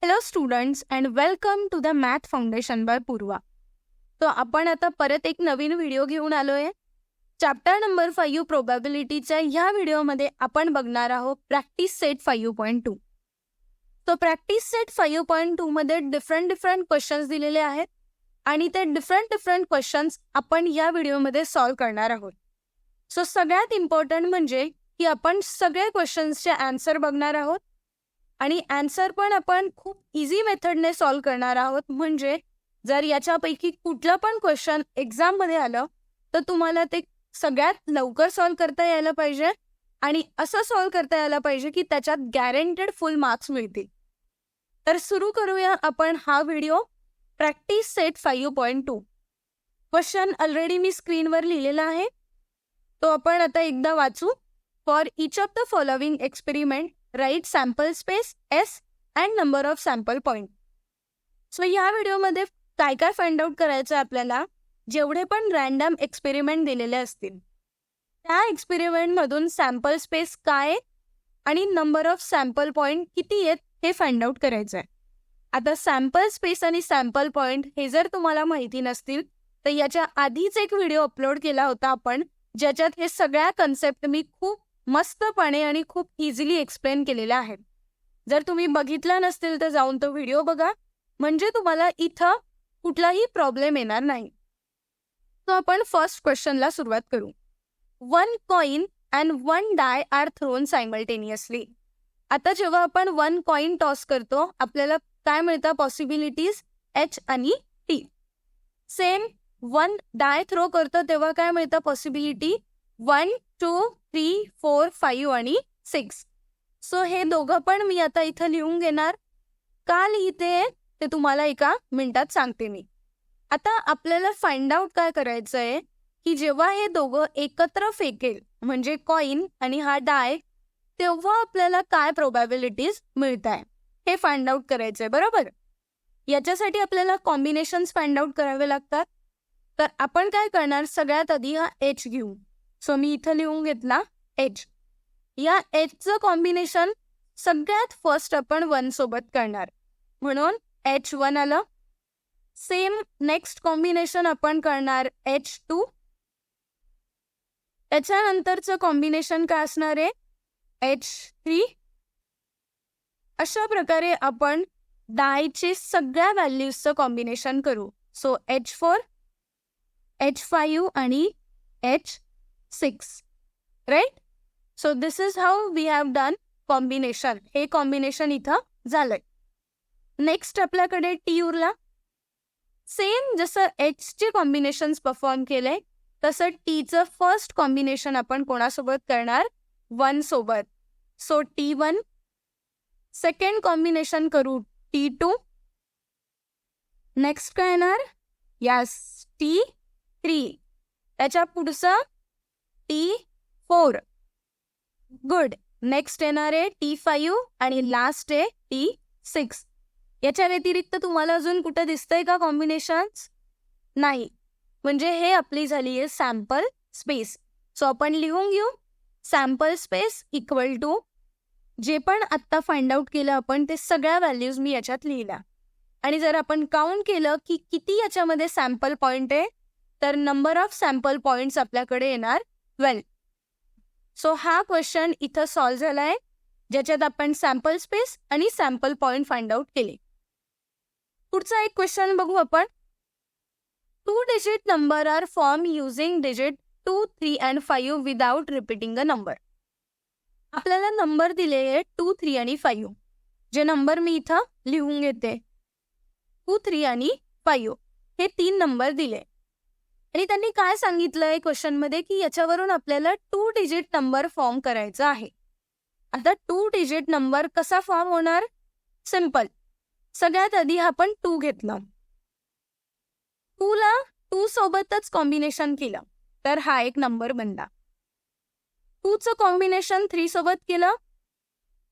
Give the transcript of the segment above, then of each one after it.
Hello students and welcome to the math foundation by Purva. तो आपण आता परत एक नवीन व्हिडिओ घेऊन आलोय. चॅप्टर नंबर 5 प्रोबॅबिलिटीच्या ह्या व्हिडिओमध्ये आपण बघणार आहोत प्रॅक्टिस सेट 5.2. तो प्रॅक्टिस सेट 5.2 मध्ये डिफरंट क्वेश्चन्स दिलेले आहेत आणि ते डिफरंट क्वेश्चन्स आपण या व्हिडिओमध्ये सॉल्व्ह करणार आहोत. सो सगळ्यात इम्पॉर्टंट म्हणजे की आपण सगळे क्वेश्चन्सचे आन्सर बघणार आहोत आणि आन्सर पण आपण खूप इझी मेथडने सॉल्व्ह करणार आहोत. म्हणजे जर याच्यापैकी कुठलं पण क्वेश्चन एक्झाममध्ये आलं तर तुम्हाला ते सगळ्यात लवकर सॉल्व्ह करता यायला पाहिजे आणि असं सॉल्व्ह करता यायला पाहिजे की त्याच्यात गॅरंटेड फुल मार्क्स मिळतील. तर सुरू करूया आपण हा video. Practice set 5.2 question already मी स्क्रीनवर लिहिलेला आहे, तो आपण आता एकदा वाचू. For each of the following experiment write sample space S and number of sample point. So या व्हिडिओमध्ये काय काय फाइंड आउट करायचं आहे आपल्याला. जेवढे पण रॅन्डम एक्सपेरिमेंट दिलेले असतील त्या एक्सपेरिमेंटमधून सॅम्पल स्पेस काय आणि नंबर ऑफ सॅम्पल पॉईंट किती आहेत हे फाइंड आउट करायचं आहे. आता सॅम्पल स्पेस आणि सॅम्पल पॉईंट हे जर तुम्हाला माहिती नसतील तर याच्या आधीच एक व्हिडिओ अपलोड केला होता आपण, ज्याच्यात हे सगळ्या कन्सेप्ट मी खूप मस्तपणे आणि खूप इझिली एक्सप्लेन केलेल्या आहेत. जर तुम्ही बघितला नसतील तर जाऊन तो व्हिडिओ बघा, म्हणजे तुम्हाला इथं कुठलाही प्रॉब्लेम येणार नाही. तो आपण फर्स्ट क्वेश्चनला सुरुवात करू. 1 coin and 1 die are thrown simultaneously. आता जेव्हा आपण 1 कॉइन टॉस करतो आपल्याला काय मिळतं पॉसिबिलिटीज एच आणि टी. सेम 1 डाय थ्रो करतो तेव्हा काय मिळतं पॉसिबिलिटी 1, 2, 3, 4, 5 आणि 6. सो हे दोघं पण मी आता इथं लिहून घेणार. का लिहिते ते तुम्हाला एका मिनिटात सांगते मी. आता आपल्याला फाइंड आउट काय करायचं आहे की जेव्हा हे दोघं एकत्र फेकेल म्हणजे कॉइन आणि हा डाय, तेव्हा आपल्याला काय प्रोबॅबिलिटीज मिळत आहे हे फाइंड आउट करायचं आहे, बरोबर. याच्यासाठी आपल्याला कॉम्बिनेशन्स फाइंड आउट करावे लागतात. तर आपण काय करणार, सगळ्यात आधी हा एच घेऊ. सो मी इथं लिहून घेतला एच. या एचचं कॉम्बिनेशन सगळ्यात फर्स्ट आपण 1 सोबत करणार म्हणून H1 आलं. सेम नेक्स्ट कॉम्बिनेशन आपण करणार H2. त्याच्यानंतरचं कॉम्बिनेशन काय असणार आहे H3. अशा प्रकारे आपण डायचे सगळ्या व्हॅल्यूजचं कॉम्बिनेशन करू. सो H4, H5 आणि H6, right. So this is how we have done combination. हे कॉम्बिनेशन इथं झालंय. नेक्स्ट आपल्याकडे टी उरला. सेम जसं एचचे कॉम्बिनेशन्स परफॉर्म केले तसं टीचं फर्स्ट कॉम्बिनेशन आपण कोणासोबत करणार 1 सोबत. So T1. सेकंड कॉम्बिनेशन करू T2. नेक्स्ट काय येणार, यस T3. त्याच्या पुढचं T4. गुड. नेक्स्ट येणार आहे T5 आणि लास्ट आहे T6. याच्या व्यतिरिक्त तुम्हाला अजून कुठं दिसतंय का कॉम्बिनेशन्स? नाही. म्हणजे हे आपली झाली आहे सॅम्पल स्पेस. सो आपण लिहून घेऊ सॅम्पल स्पेस इक्वल टू जे पण आत्ता फाइंड आउट केलं आपण ते सगळ्या व्हॅल्यूज मी याच्यात लिहिल्या. आणि जर आपण काउंट केलं की किती याच्यामध्ये सॅम्पल पॉईंट आहे तर नंबर ऑफ सॅम्पल पॉईंट्स आपल्याकडे येणार 12. सो हा क्वेश्चन इथं सॉल्व्ह झाला आहे, ज्याच्यात आपण सॅम्पल स्पेस आणि सॅम्पल पॉईंट फाइंड आउट केले. पुढचा एक क्वेश्चन बघू आपण. 2 digit number are form using digit 2, 3 and 5 without repeating a number. आपल्याला नंबर दिले आहे 2, 3 आणि 5. जे नंबर मी इथं लिहून घेते 2, 3 आणि 5 हे 3 नंबर दिले आणि त्यांनी काय सांगितलंय क्वेश्चनमध्ये की याच्यावरून आपल्याला 2 डिजिट नंबर फॉर्म करायचा आहे. आता 2 डिजिट नंबर कसा फॉर्म होणार, सिंपल. सगळ्यात आधी आपण 2 घेतलं, 2ला 2 सोबतच कॉम्बिनेशन केलं तर हा एक नंबर बनला. 2चं कॉम्बिनेशन 3 सोबत केलं,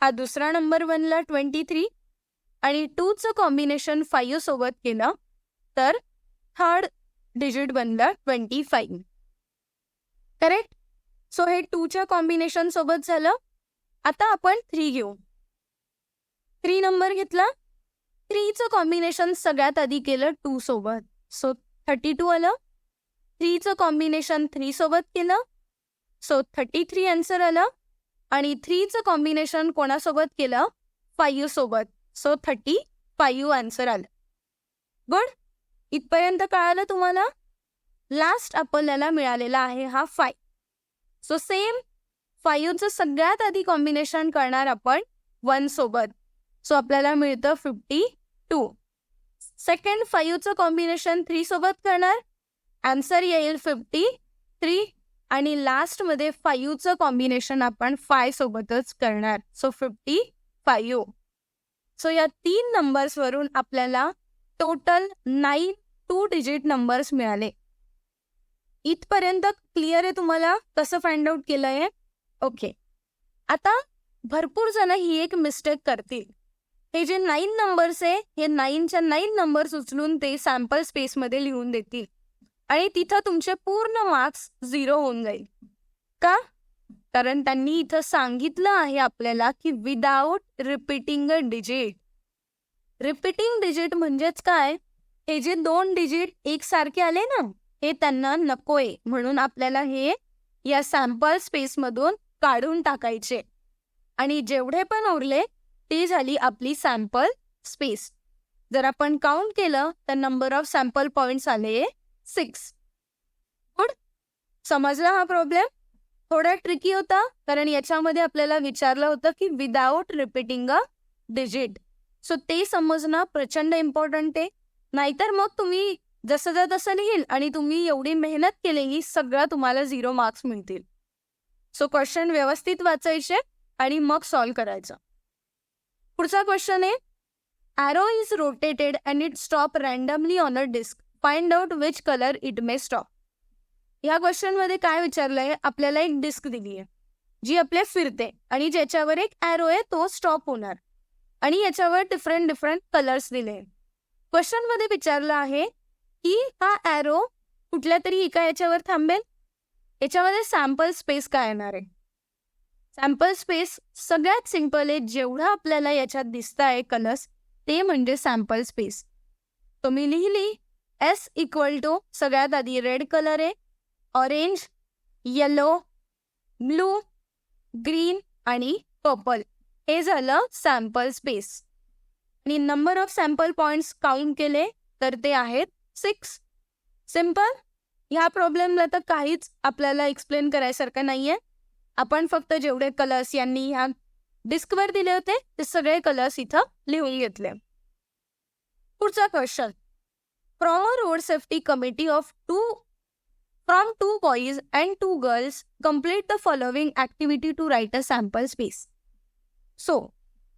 हा दुसरा नंबर बनला 23. आणि 2चं कॉम्बिनेशन 5 सोबत केलं तर थर्ड डिजिट बनला 25. करेक्ट. सो हे 2च्या कॉम्बिनेशन सोबत झालं. आता आपण 3 घेऊ. 3 नंबर घेतला 3चं कॉम्बिनेशन सगळ्यात आधी केलं 2 सोबत, सो 32 आलं. 3चं कॉम्बिनेशन 3 सोबत केलं, सो 33 आन्सर आलं. आणि 3चं कॉम्बिनेशन कोणासोबत केलं? 5 सोबत, सो 35 आन्सर आलं. गुड. इथपर्यंत कळालं तुम्हाला? लास्ट आपल्याला मिळालेला आहे हा 5. सो सेम 5चं सगळ्यात आधी कॉम्बिनेशन करणार आपण 1 सोबत, सो आपल्याला मिळतं 52. सेकंड 5चं कॉम्बिनेशन 3 सोबत करणार, आन्सर येईल 53. आणि लास्टमध्ये 5चं कॉम्बिनेशन आपण 5 सोबतच करणार, सो 55. सो या 3 नंबर्सवरून आपल्याला टोटल 9 2 डिजिट नंबर्स मिळाले. इथपर्यंत क्लिअर आहे तुम्हाला कसं फाइंड आउट केलं आहे? ओके. आता भरपूर जण ही एक मिस्टेक करतील. हे जे 9 नंबर्स आहे, हे 9च्या 9 नंबर्स उचलून ते सॅम्पल स्पेसमध्ये लिहून देतील आणि तिथं तुमचे पूर्ण मार्क्स 0 होऊन जाईल. का? कारण त्यांनी इथं सांगितलं आहे आपल्याला की without repeating a digit. Repeating digit म्हणजेच काय? हे जे 2 डिजिट एकसारखे आले ना, हे त्यांना नकोय, म्हणून आपल्याला हे या सॅम्पल स्पेसमधून काढून टाकायचे आणि जेवढे पण उरले ती झाली आपली सॅम्पल स्पेस. जर आपण काउंट केलं तर नंबर ऑफ सॅम्पल पॉइंट्स आले 6. गुड. समजला हा प्रॉब्लेम? थोडा ट्रिकी होता कारण याच्यामध्ये आपल्याला विचारलं होतं की without repeating a digit. So ते समजणं प्रचंड इम्पॉर्टंट आहे. नाहीतर मग तुम्ही जसं तसं लिहिल आणि तुम्ही एवढी मेहनत केलेली सगळं तुम्हाला 0 मार्क्स मिळतील. सो क्वेश्चन व्यवस्थित वाचायचे आणि मग सॉल्व्ह करायचं. पुढचा क्वेश्चन आहे, arrow is rotated and it stop randomly on a disc. Find out which colour it may stop. ह्या क्वेश्चनमध्ये काय विचारलंय? आपल्याला एक डिस्क दिली आहे जी आपल्या फिरते आणि ज्याच्यावर एक ॲरो आहे तो स्टॉप होणार आणि याच्यावर डिफरंट कलर्स दिले. क्वेश्चनमध्ये विचारलं आहे की हा ॲरो कुठल्या तरी एका याच्यावर थांबेल. याच्यामध्ये सॅम्पल स्पेस काय येणार आहे? सॅम्पल स्पेस सगळ्यात सिंपल आहे. जेवढा आपल्याला याच्यात दिसत आहे कलर्स ते म्हणजे सॅम्पल स्पेस. तो मी लिहिली S = सगळ्यात आधी रेड कलर आहे, ऑरेंज, येलो, ब्लू, ग्रीन आणि पर्पल. हे झालं सॅम्पल स्पेस. आणि number of sample points count केले तर ते आहेत 6. सिंपल. ह्या प्रॉब्लेमला तर काहीच आपल्याला एक्सप्लेन करायसारखं नाही आहे. आपण फक्त जेवढे कलर्स यांनी ह्या डिस्कवर दिले होते ते सगळे कलर्स इथं लिहून घेतले. पुढचा question, from a road safety committee of from 2 boys and 2 girls complete the following activity to write a sample space. So,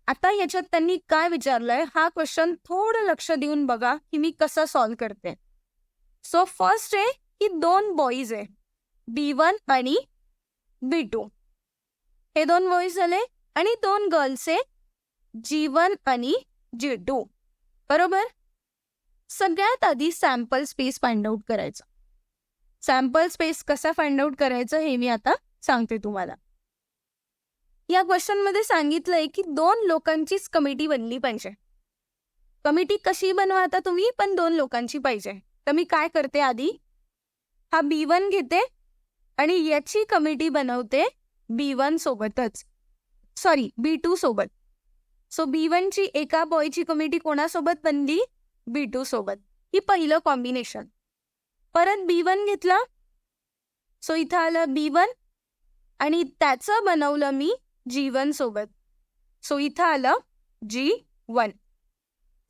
आता याच्यात त्यांनी काय विचारलंय हा क्वेश्चन थोडं लक्ष देऊन बघा की मी कसं सॉल्व्ह करते. सो फर्स्ट आहे की 2 बॉईज आहे, B1 आणि B2. हे 2 बॉईज झाले आणि 2 गर्ल्स आहे, G1 आणि G2. बरोबर. सगळ्यात आधी सॅम्पल स्पेस फाइंड आउट करायचं. सॅम्पल स्पेस कसा फाइंड आउट करायचं हे मी आता सांगते तुम्हाला. या क्वेश्चनमध्ये सांगितलंय की 2 लोकांचीच कमिटी बनली पाहिजे. कमिटी कशी बनवा आता तुम्ही, पण 2 लोकांची पाहिजे. तर मी काय करते, आधी हा B1 घेते आणि याची कमिटी बनवते B1 सोबतच, सॉरी B2 सोबत. सो B1ची एका बॉयची कमिटी कोणासोबत बनली? B2 सोबत. ही पहिलं कॉम्बिनेशन. परत B1 घेतला, सो इथं आलं B1 आणि त्याचं बनवलं मी G1 सोबत, सो इथं आलं G1.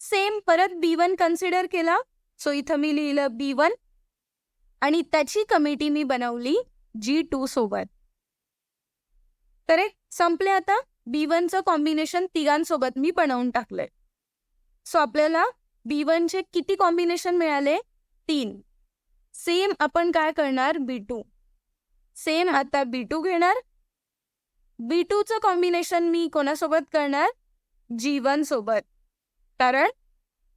सेम परत B1 कन्सिडर केला, सो इथं मी लिहिलं B1 आणि त्याची कमिटी मी बनवली G2 सोबत. करेक्ट. संपले. आता B1चं कॉम्बिनेशन तिघांसोबत मी बनवून टाकलंय. सो आपल्याला B1चे किती कॉम्बिनेशन मिळाले? 3. सेम आपण काय करणार? B2. सेम आता B2 घेणार. B2चं कॉम्बिनेशन मी कोणासोबत करणार? G1 सोबत. कारण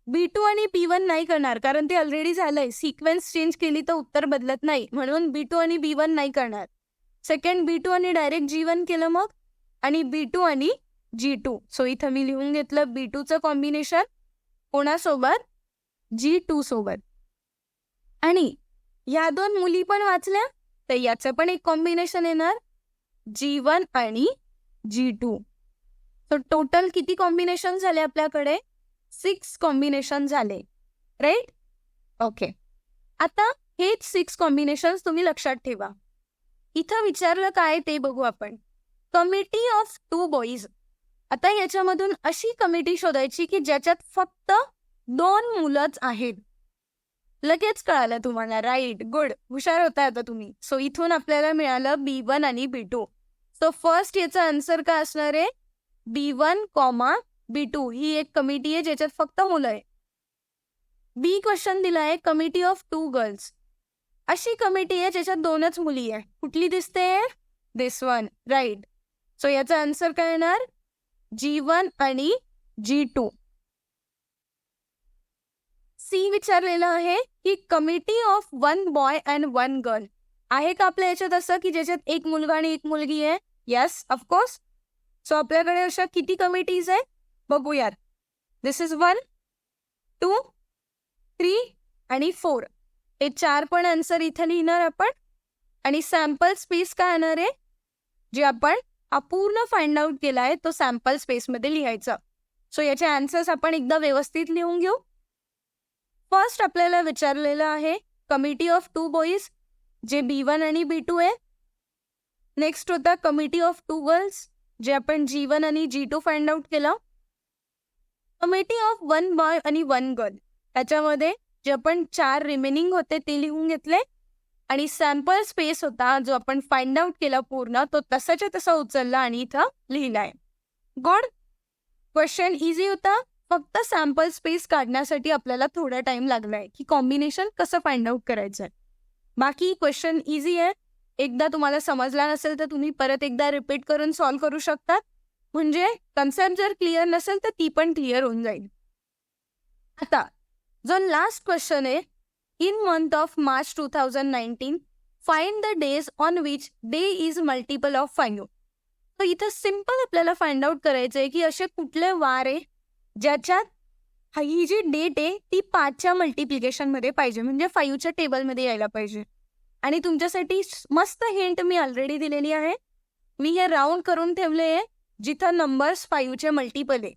B2 आणि B1 नाही करणार, कारण ते ऑलरेडी झालंय. सिक्वेन्स चेंज केली तर उत्तर बदलत नाही, म्हणून B2 आणि B1 नाही करणार. सेकंड B2 आणि डायरेक्ट G1 केलं मग, आणि B2 आणि G2. सो इथं मी लिहून घेतलं B2चं कॉम्बिनेशन कोणासोबत? G2 सोबत. आणि या दोन मुली पण वाचल्या तर याचं पण एक कॉम्बिनेशन येणार G1 आणि G2. तर टोटल किती कॉम्बिनेशन झाले आपल्याकडे? 6 कॉम्बिनेशन झाले, राईट? ओके. आता हेच 6 कॉम्बिनेशन्स तुम्ही लक्षात ठेवा. इथं विचारलं काय ते बघू आपण. Committee of 2 boys. आता याच्यामधून अशी कमिटी शोधायची की ज्याच्यात फक्त 2 मुलंच आहेत. लगेच कळालं तुम्हाला, राईट, गुड, हुशार होता आता तुम्ही. सो इथून आपल्याला मिळालं B1 आणि B2. सो फर्स्ट याचा आन्सर काय असणार आहे? B1, B2 ही एक कमिटी आहे ज्याच्यात फक्त मुलं आहे. बी क्वेश्चन दिला आहे कमिटी ऑफ 2 गर्ल्स. अशी कमिटी आहे ज्याच्यात 2च मुली आहे. कुठली दिसते? दिस वन, राईट. सो याचा आन्सर काय येणार? G1 आणि G2. सी विचारलेलं आहे की committee of 1 boy and 1 girl. आहे का आपल्या याच्यात असं की ज्याच्यात एक मुलगा आणि एक मुलगी आहे? Yes, of course. सो आपल्याकडे अशा किती कमिटीज आहे बघूयात. दिस इज 1, 2, 3 आणि 4. हे 4 पण आन्सर इथे लिहिणार आपण. आणि सॅम्पल स्पेस काय येणार आहे? जे आपण अपूर्ण फाइंड आउट केला आहे तो सॅम्पल स्पेसमध्ये लिहायचा. सो याचे आन्सर्स आपण एकदा व्यवस्थित लिहून घेऊ. फर्स्ट आपल्याला विचारलेलं आहे कमिटी ऑफ 2 बॉईज जे B1 आणि B2 आहे. नेक्स्ट होता कमिटी ऑफ 2 गर्ल्स जे आपण G1 आणि G2 फाइंड आउट केलं. कमिटी ऑफ 1 बॉय आणि 1 गर्ल त्याच्यामध्ये जे आपण 4 रिमेनिंग होते ते लिहून घेतले. आणि सॅम्पल स्पेस होता जो आपण फाइंड आउट केला पूर्ण तो तसाच्या तसा उचलला आणि इथं लिहिलाय. गुड. क्वेश्चन इझी होता. फक्त सॅम्पल स्पेस काढण्यासाठी आपल्याला थोडा टाइम लागलाय की कॉम्बिनेशन कसं फाइंड आउट करायचं आहे. बाकी क्वेश्चन इझी आहे. एकदा तुम्हाला समजला नसेल तर तुम्ही परत एकदा रिपीट करून सॉल्व्ह करू शकतात. म्हणजे कन्सेप्ट जर क्लिअर नसेल तर ती पण क्लिअर होऊन जाईल. आता जो लास्ट क्वेश्चन आहे, in month of March 2019 find the days on which day is multiple of 5. तर इथं सिम्पल आपल्याला फाइंड आउट करायचं आहे की असे कुठले वार आहे ज्याच्यात ही जी डेट आहे ती 5च्या मल्टिप्लिकेशनमध्ये पाहिजे, म्हणजे 5च्या टेबलमध्ये यायला पाहिजे. आणि तुमच्यासाठी मस्त हिंट मी ऑलरेडी दिलेली आहे. मी हे राऊंड करून ठेवले आहे जिथं नंबर्स 5चे मल्टिपल आहे.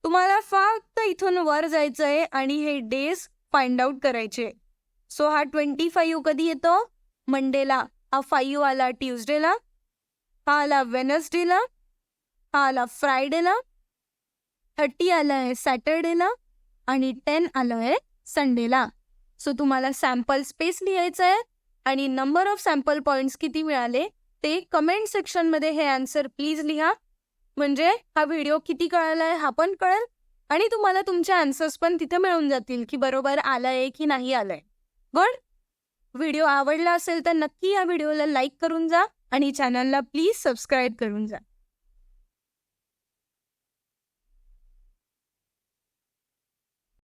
तुम्हाला फक्त इथून वर जायचं आहे आणि हे डेज फाइंड आउट करायचे. सो हा 25 कधी येतो? मंडेला. हा 5 आला ट्यूजडेला, हा आला वेनसडेला, हा आला फ्रायडेला, 30 आला आहे सॅटर्डेला आणि 10 आलं आहे संडेला. सो तुम्हाला सॅम्पल स्पेस लिहायचं आहे आणि नंबर ऑफ सॅम्पल पॉईंट्स किती मिळाले ते कमेंट सेक्शनमध्ये हे आन्सर प्लीज लिहा. म्हणजे हा व्हिडिओ किती कळाला आहे हा पण कळेल आणि तुम्हाला तुमचे आन्सर्स पण तिथे मिळून जातील की बरोबर आलंय की नाही आलंय. गुड. व्हिडिओ आवडला असेल तर नक्की या व्हिडिओला लाईक करून जा आणि चॅनलला प्लीज सबस्क्राईब करून जा.